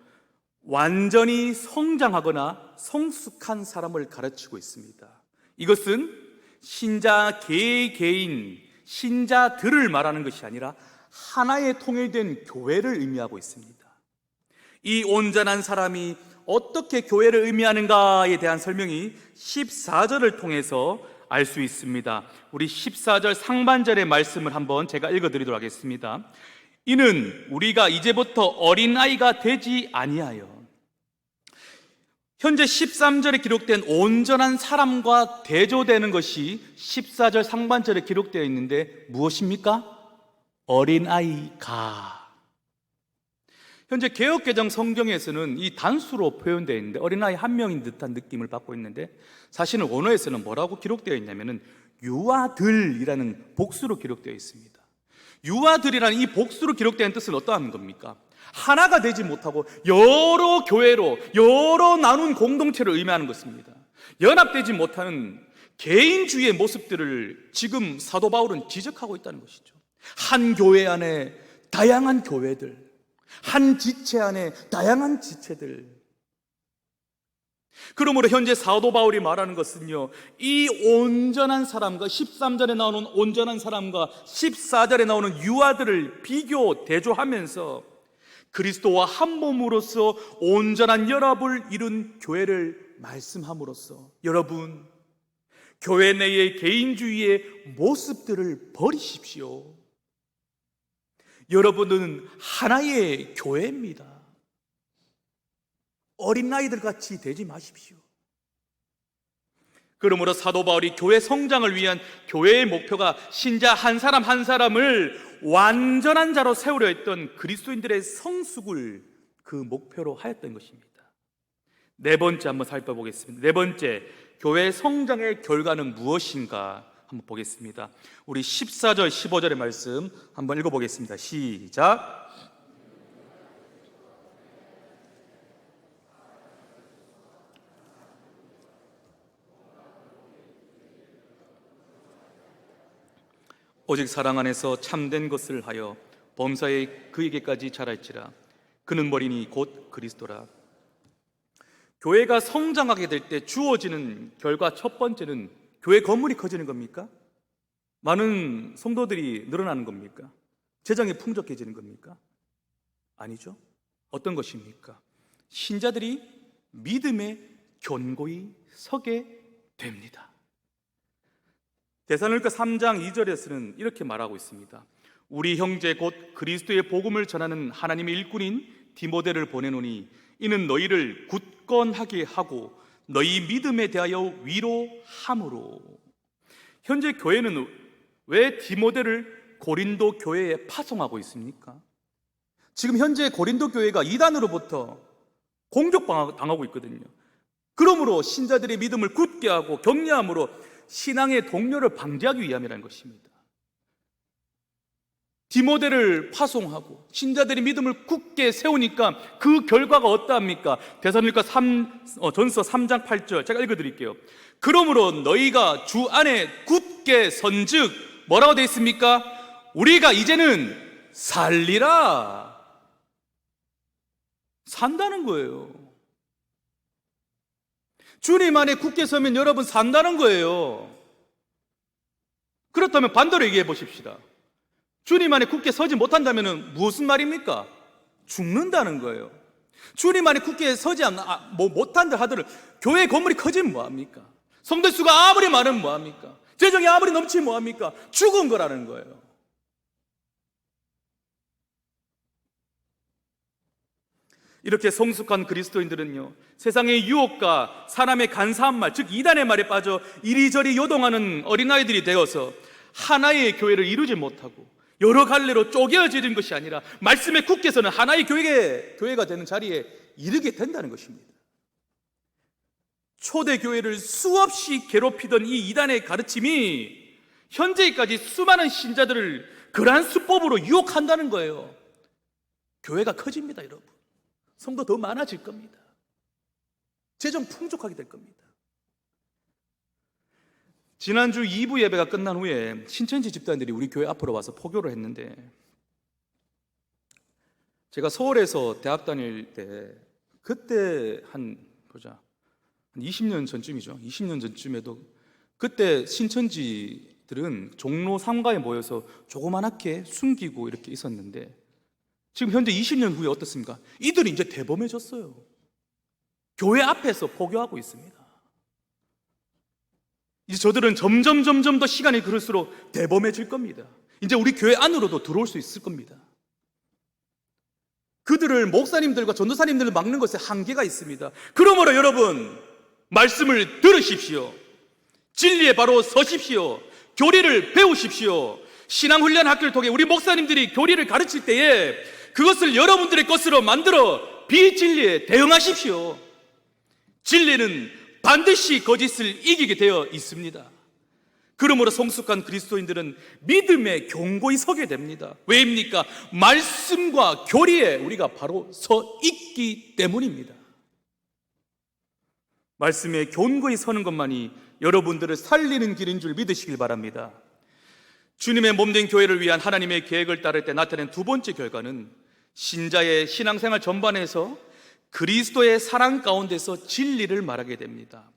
완전히 성장하거나 성숙한 사람을 가르치고 있습니다. 이것은 신자 개개인, 신자들을 말하는 것이 아니라 하나의 통일된 교회를 의미하고 있습니다. 이 온전한 사람이 어떻게 교회를 의미하는가에 대한 설명이 14절을 통해서 알 수 있습니다. 우리 14절 상반절의 말씀을 한번 제가 읽어드리도록 하겠습니다. 이는 우리가 이제부터 어린아이가 되지 아니하여, 현재 13절에 기록된 온전한 사람과 대조되는 것이 14절 상반절에 기록되어 있는데 무엇입니까? 어린아이가. 현재 개역개정 성경에서는 이 단수로 표현되어 있는데 어린아이 한 명인 듯한 느낌을 받고 있는데, 사실은 원어에서는 뭐라고 기록되어 있냐면은 유아들이라는 복수로 기록되어 있습니다. 유아들이라는 이 복수로 기록된 뜻은 어떠한 겁니까? 하나가 되지 못하고 여러 교회로, 여러 나눈 공동체를 의미하는 것입니다. 연합되지 못하는 개인주의의 모습들을 지금 사도 바울은 지적하고 있다는 것이죠. 한 교회 안에 다양한 교회들, 한 지체 안에 다양한 지체들. 그러므로 현재 사도 바울이 말하는 것은요, 이 온전한 사람과 13절에 나오는 온전한 사람과 14절에 나오는 유아들을 비교 대조하면서 그리스도와 한 몸으로서 온전한 연합을 이룬 교회를 말씀함으로써, 여러분, 교회 내의 개인주의의 모습들을 버리십시오. 여러분은 하나의 교회입니다. 어린아이들 같이 되지 마십시오. 그러므로 사도 바울이 교회 성장을 위한 교회의 목표가 신자 한 사람 한 사람을 완전한 자로 세우려 했던 그리스도인들의 성숙을 그 목표로 하였던 것입니다. 네 번째 한번 살펴보겠습니다. 네 번째, 교회 성장의 결과는 무엇인가 한번 보겠습니다. 우리 14절 15절의 말씀 한번 읽어보겠습니다. 시작. 오직 사랑 안에서 참된 것을 하여 범사에 그에게까지 자랄지라. 그는 머리니 곧 그리스도라. 교회가 성장하게 될 때 주어지는 결과 첫 번째는 교회 건물이 커지는 겁니까? 많은 성도들이 늘어나는 겁니까? 재정이 풍족해지는 겁니까? 아니죠. 어떤 것입니까? 신자들이 믿음에 견고히 서게 됩니다. 데살로니가 3장 2절에서는 이렇게 말하고 있습니다. 우리 형제 곧 그리스도의 복음을 전하는 하나님의 일꾼인 디모데를 보내노니 이는 너희를 굳건하게 하고 너희 믿음에 대하여 위로함으로. 현재 교회는 왜 디모데를 고린도 교회에 파송하고 있습니까? 지금 현재 고린도 교회가 이단으로부터 공격당하고 있거든요. 그러므로 신자들의 믿음을 굳게 하고 격려함으로 신앙의 동료를 방지하기 위함이라는 것입니다. 디모데를 파송하고 신자들의 믿음을 굳게 세우니까 그 결과가 어떠합니까? 데살로니가 전서 3장 8절 제가 읽어드릴게요. 그러므로 너희가 주 안에 굳게 선즉 뭐라고 되어 있습니까? 우리가 이제는 살리라. 산다는 거예요. 주님 안에 굳게 서면 여러분 산다는 거예요. 그렇다면 반대로 얘기해 보십시다. 주님 안에 굳게 서지 못한다면 무슨 말입니까? 죽는다는 거예요. 주님 안에 굳게 서지 못한다 하더라도 교회 건물이 커지면 뭐합니까? 성도 수가 아무리 많으면 뭐합니까? 재정이 아무리 넘치면 뭐합니까? 죽은 거라는 거예요. 이렇게 성숙한 그리스도인들은요, 세상의 유혹과 사람의 간사한 말, 즉 이단의 말에 빠져 이리저리 요동하는 어린아이들이 되어서 하나의 교회를 이루지 못하고 여러 갈래로 쪼개어지는 것이 아니라 말씀에 굳게서는 하나의 교회가 되는 자리에 이르게 된다는 것입니다. 초대교회를 수없이 괴롭히던 이 이단의 가르침이 현재까지 수많은 신자들을 그러한 수법으로 유혹한다는 거예요. 교회가 커집니다, 여러분. 성도 더 많아질 겁니다. 재정 풍족하게 될 겁니다. 지난주 2부 예배가 끝난 후에 신천지 집단들이 우리 교회 앞으로 와서 포교를 했는데, 제가 서울에서 대학 다닐 때 그때 한 20년 전쯤이죠. 20년 전쯤에도 그때 신천지들은 종로 3가에 모여서 조그만하게 숨기고 이렇게 있었는데, 지금 현재 20년 후에 어떻습니까? 이들이 이제 대범해졌어요. 교회 앞에서 포교하고 있습니다. 이제 저들은 점점 더 시간이 그럴수록 대범해질 겁니다. 이제 우리 교회 안으로도 들어올 수 있을 겁니다. 그들을 목사님들과 전도사님들을 막는 것에 한계가 있습니다. 그러므로 여러분, 말씀을 들으십시오. 진리에 바로 서십시오. 교리를 배우십시오. 신앙훈련 학교를 통해 우리 목사님들이 교리를 가르칠 때에 그것을 여러분들의 것으로 만들어 비진리에 대응하십시오. 진리는 반드시 거짓을 이기게 되어 있습니다. 그러므로 성숙한 그리스도인들은 믿음에 견고히 서게 됩니다. 왜입니까? 말씀과 교리에 우리가 바로 서 있기 때문입니다. 말씀에 견고히 서는 것만이 여러분들을 살리는 길인 줄 믿으시길 바랍니다. 주님의 몸된 교회를 위한 하나님의 계획을 따를 때 나타낸 두 번째 결과는 신자의 신앙생활 전반에서 그리스도의 사랑 가운데서 진리를 말하게 됩니다.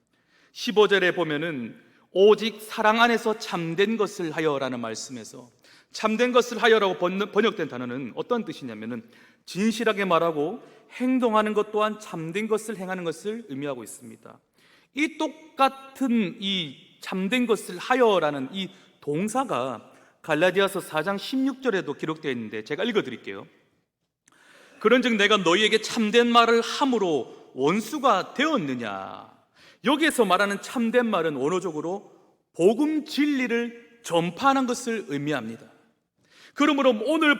15절에 보면은 오직 사랑 안에서 참된 것을 하여라는 말씀에서 참된 것을 하여라고 번역된 단어는 어떤 뜻이냐면은 진실하게 말하고 행동하는 것 또한 참된 것을 행하는 것을 의미하고 있습니다. 이 똑같은 이 참된 것을 하여라는 이 동사가 갈라디아서 4장 16절에도 기록되어 있는데 제가 읽어드릴게요. 그런즉 내가 너희에게 참된 말을 함으로 원수가 되었느냐. 여기에서 말하는 참된 말은 원어적으로 복음 진리를 전파하는 것을 의미합니다. 그러므로 오늘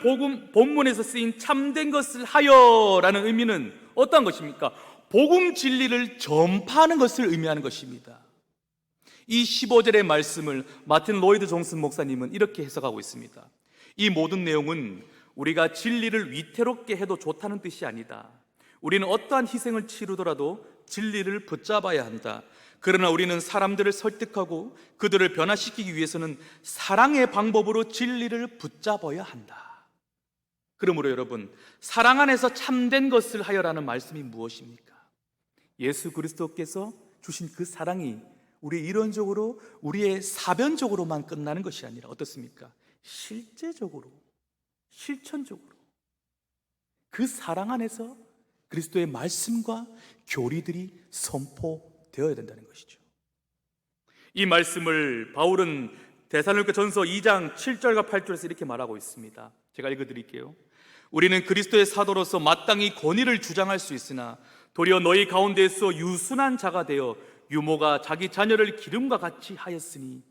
본문에서 쓰인 참된 것을 하여라는 의미는 어떤 것입니까? 복음 진리를 전파하는 것을 의미하는 것입니다. 이 15절의 말씀을 마틴 로이드 존슨 목사님은 이렇게 해석하고 있습니다. 이 모든 내용은 우리가 진리를 위태롭게 해도 좋다는 뜻이 아니다. 우리는 어떠한 희생을 치르더라도 진리를 붙잡아야 한다. 그러나 우리는 사람들을 설득하고 그들을 변화시키기 위해서는 사랑의 방법으로 진리를 붙잡아야 한다. 그러므로 여러분, 사랑 안에서 참된 것을 하여라는 말씀이 무엇입니까? 예수 그리스도께서 주신 그 사랑이 우리 이론적으로, 우리의 사변적으로만 끝나는 것이 아니라 어떻습니까? 실제적으로, 실천적으로 그 사랑 안에서 그리스도의 말씀과 교리들이 선포되어야 된다는 것이죠. 이 말씀을 바울은 데살로니가 전서 2장 7절과 8절에서 이렇게 말하고 있습니다. 제가 읽어드릴게요. 우리는 그리스도의 사도로서 마땅히 권위를 주장할 수 있으나 도리어 너희 가운데서 유순한 자가 되어 유모가 자기 자녀를 기름과 같이 하였으니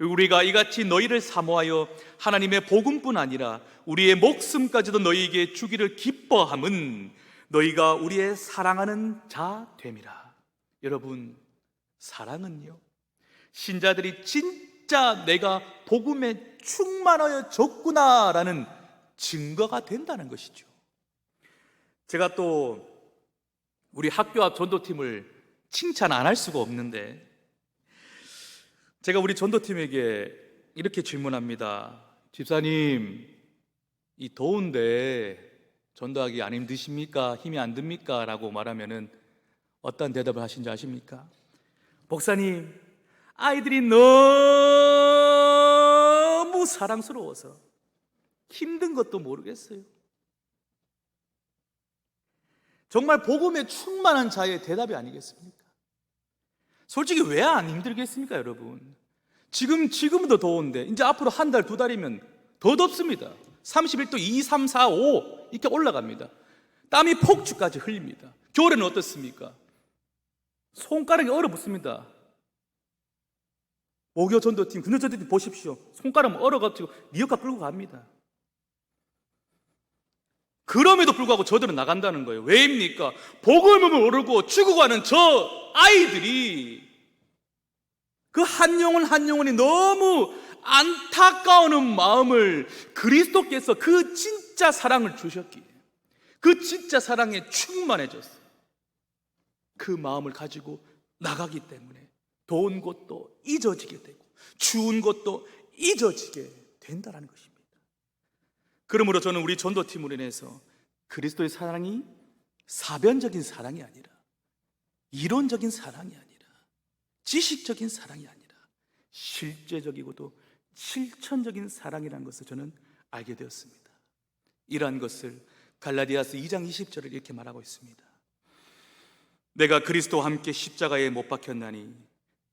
우리가 이같이 너희를 사모하여 하나님의 복음뿐 아니라 우리의 목숨까지도 너희에게 주기를 기뻐함은 너희가 우리의 사랑하는 자 됨이라. 여러분, 사랑은요, 신자들이 진짜 내가 복음에 충만하여 졌구나라는 증거가 된다는 것이죠. 제가 또 우리 학교 앞 전도팀을 칭찬 안 할 수가 없는데, 제가 우리 전도팀에게 이렇게 질문합니다. 집사님, 이 더운데 전도하기 안 힘드십니까? 힘이 안 듭니까? 라고 말하면은 어떤 대답을 하신지 아십니까? 목사님, 아이들이 너무 사랑스러워서 힘든 것도 모르겠어요. 정말 복음에 충만한 자의 대답이 아니겠습니까? 솔직히 왜 안 힘들겠습니까, 여러분? 지금도 더운데 이제 앞으로 한 달, 두 달이면 더 덥습니다. 31도 2, 3, 4, 5 이렇게 올라갑니다. 땀이 폭주까지 흘립니다. 겨울에는 어떻습니까? 손가락이 얼어붙습니다. 모교 전도팀, 근원 전도팀 보십시오. 손가락 얼어가지고 미역가 끌고 갑니다. 그럼에도 불구하고 저들은 나간다는 거예요. 왜입니까? 복음을 모르고 죽어가는 저 아이들이 그 한 영혼 한 영혼이 너무 안타까운 마음을 그리스도께서 그 진짜 사랑을 주셨기에, 그 진짜 사랑에 충만해졌어요. 그 마음을 가지고 나가기 때문에 더운 것도 잊어지게 되고 추운 것도 잊어지게 된다는 것입니다. 그러므로 저는 우리 전도팀으로 인해서 그리스도의 사랑이 사변적인 사랑이 아니라, 이론적인 사랑이 아니라, 지식적인 사랑이 아니라 실제적이고도 실천적인 사랑이라는 것을 저는 알게 되었습니다. 이러한 것을 갈라디아서 2장 20절을 이렇게 말하고 있습니다. 내가 그리스도와 함께 십자가에 못 박혔나니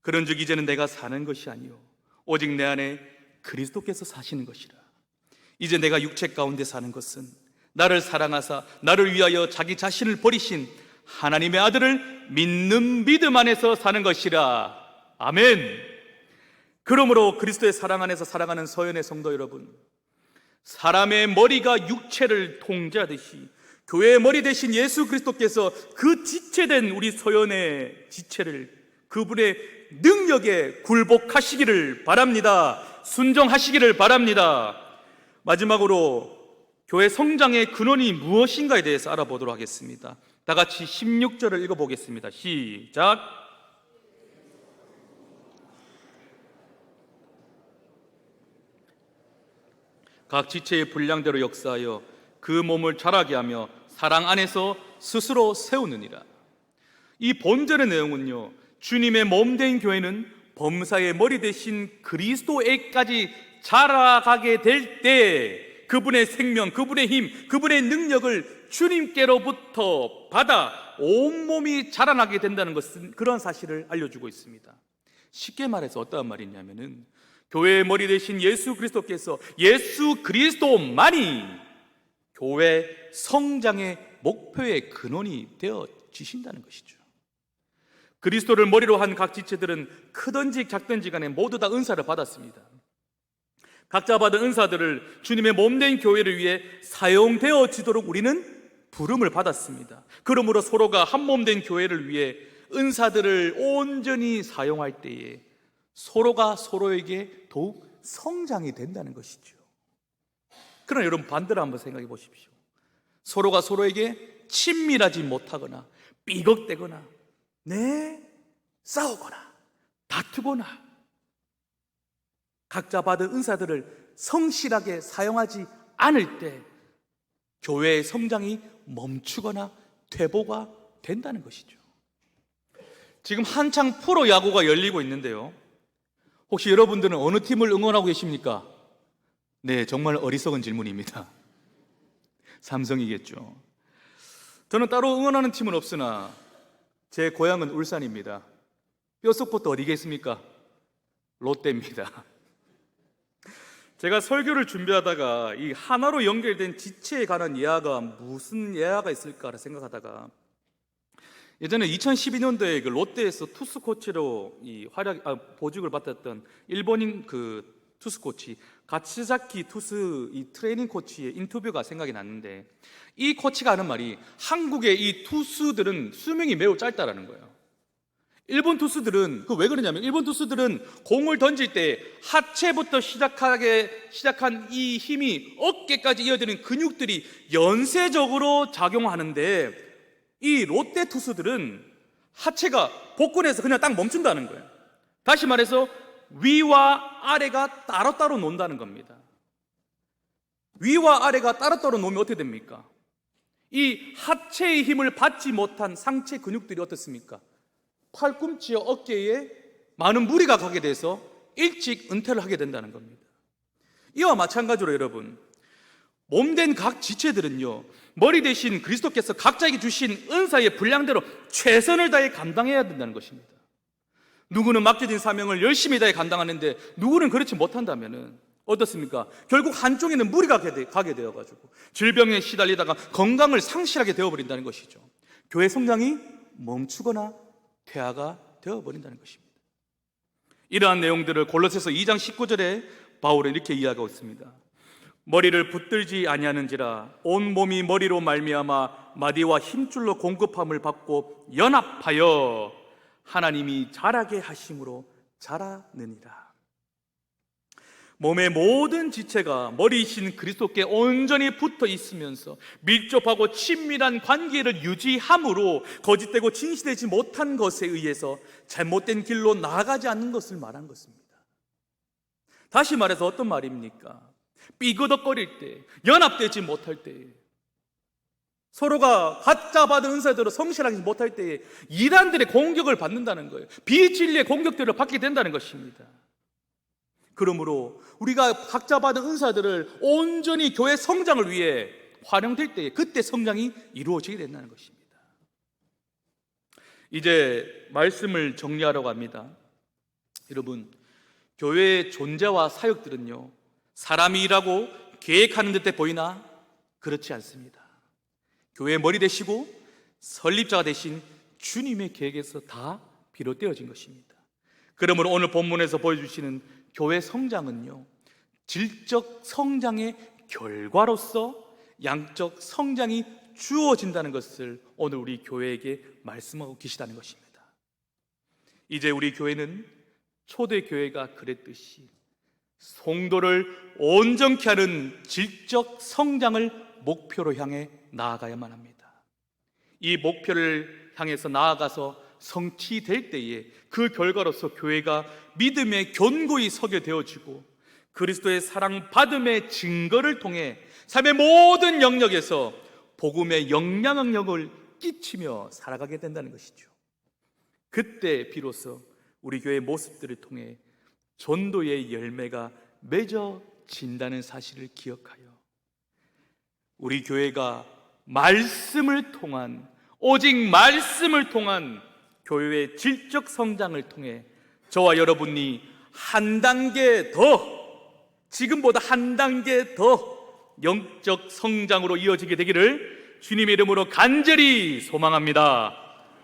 그런즉 이제는 내가 사는 것이 아니요 오직 내 안에 그리스도께서 사시는 것이라. 이제 내가 육체 가운데 사는 것은 나를 사랑하사 나를 위하여 자기 자신을 버리신 하나님의 아들을 믿는 믿음 안에서 사는 것이라. 아멘. 그러므로 그리스도의 사랑 안에서 살아가는 서연의 성도 여러분, 사람의 머리가 육체를 통제하듯이 교회의 머리 되신 예수 그리스도께서 그 지체된 우리 서연의 지체를 그분의 능력에 굴복하시기를 바랍니다. 순종하시기를 바랍니다. 마지막으로 교회 성장의 근원이 무엇인가에 대해서 알아보도록 하겠습니다. 다 같이 16절을 읽어보겠습니다. 시작. 각 지체의 분량대로 역사하여 그 몸을 자라게 하며 사랑 안에서 스스로 세우느니라. 이 본절의 내용은요, 주님의 몸된 교회는 범사의 머리 대신 그리스도에까지 자라가게 될 때 그분의 생명, 그분의 힘, 그분의 능력을 주님께로부터 받아 온몸이 자라나게 된다는 것은 그런 사실을 알려주고 있습니다. 쉽게 말해서 어떠한 말이냐면은 교회의 머리 되신 예수 그리스도께서, 예수 그리스도만이 교회 성장의 목표의 근원이 되어지신다는 것이죠. 그리스도를 머리로 한 각 지체들은 크든지 작든지 간에 모두 다 은사를 받았습니다. 각자 받은 은사들을 주님의 몸된 교회를 위해 사용되어지도록 우리는 부름을 받았습니다. 그러므로 서로가 한 몸된 교회를 위해 은사들을 온전히 사용할 때에 서로가 서로에게 더욱 성장이 된다는 것이죠. 그러나 여러분, 반대로 한번 생각해 보십시오. 서로가 서로에게 친밀하지 못하거나 삐걱대거나 싸우거나 다투거나 각자 받은 은사들을 성실하게 사용하지 않을 때 교회의 성장이 멈추거나 퇴보가 된다는 것이죠. 지금 한창 프로야구가 열리고 있는데요, 혹시 여러분들은 어느 팀을 응원하고 계십니까? 네, 정말 어리석은 질문입니다. 삼성이겠죠. 저는 따로 응원하는 팀은 없으나 제 고향은 울산입니다. 뼛속부터 어디겠습니까? 롯데입니다. 제가 설교를 준비하다가 이 하나로 연결된 지체에 관한 예화가 무슨 예화가 있을까 생각하다가 예전에 2012년도에 그 롯데에서 투수 코치로 보직을 맡았던 일본인 그 투수 코치 가츠자키 투수 이 트레이닝 코치의 인터뷰가 생각이 났는데, 이 코치가 하는 말이 한국의 이 투수들은 수명이 매우 짧다라는 거예요. 일본 투수들은 왜 그러냐면, 일본 투수들은 공을 던질 때 하체부터 시작한 이 힘이 어깨까지 이어지는 근육들이 연쇄적으로 작용하는데, 이 롯데 투수들은 하체가 복근에서 그냥 딱 멈춘다는 거예요. 다시 말해서 위와 아래가 따로따로 논다는 겁니다. 위와 아래가 따로따로 놓으면 어떻게 됩니까? 이 하체의 힘을 받지 못한 상체 근육들이 어떻습니까? 팔꿈치와 어깨에 많은 무리가 가게 돼서 일찍 은퇴를 하게 된다는 겁니다. 이와 마찬가지로 여러분, 몸된 각 지체들은요, 머리 대신 그리스도께서 각자에게 주신 은사의 분량대로 최선을 다해 감당해야 된다는 것입니다. 누구는 맡겨진 사명을 열심히 다해 감당하는데 누구는 그렇지 못한다면 어떻습니까? 결국 한쪽에는 무리가 가게 되어가지고 질병에 시달리다가 건강을 상실하게 되어버린다는 것이죠. 교회 성장이 멈추거나 퇴화가 되어버린다는 것입니다. 이러한 내용들을 골로새서 2장 19절에 바울은 이렇게 이야기하고 있습니다. 머리를 붙들지 아니하는지라 온 몸이 머리로 말미암아 마디와 힘줄로 공급함을 받고 연합하여 하나님이 자라게 하심으로 자라느니라. 몸의 모든 지체가 머리이신 그리스도께 온전히 붙어 있으면서 밀접하고 친밀한 관계를 유지함으로 거짓되고 진실되지 못한 것에 의해서 잘못된 길로 나아가지 않는 것을 말한 것입니다. 다시 말해서 어떤 말입니까? 삐그덕거릴 때, 연합되지 못할 때, 서로가 각자 받은 은사대로 성실하지 못할 때에 이단들의 공격을 받는다는 거예요. 비진리의 공격들을 받게 된다는 것입니다. 그러므로 우리가 각자 받은 은사들을 온전히 교회 성장을 위해 활용될 때에 그때 성장이 이루어지게 된다는 것입니다. 이제 말씀을 정리하려고 합니다. 여러분, 교회의 존재와 사역들은요, 사람이 일하고 계획하는 듯해 보이나 그렇지 않습니다. 교회의 머리 되시고 설립자가 되신 주님의 계획에서 다 비롯되어진 것입니다. 그러므로 오늘 본문에서 보여주시는 교회 성장은요, 질적 성장의 결과로서 양적 성장이 주어진다는 것을 오늘 우리 교회에게 말씀하고 계시다는 것입니다. 이제 우리 교회는 초대교회가 그랬듯이 성도를 온전케 하는 질적 성장을 목표로 향해 나아가야만 합니다. 이 목표를 향해서 나아가서 성취될 때에 그 결과로서 교회가 믿음에 견고히 서게 되어지고 그리스도의 사랑 받음의 증거를 통해 삶의 모든 영역에서 복음의 영향력을 끼치며 살아가게 된다는 것이죠. 그때 비로소 우리 교회의 모습들을 통해 전도의 열매가 맺어진다는 사실을 기억하여 우리 교회가 말씀을 통한, 오직 말씀을 통한 교회의 질적 성장을 통해 저와 여러분이 한 단계 더, 지금보다 한 단계 더 영적 성장으로 이어지게 되기를 주님의 이름으로 간절히 소망합니다.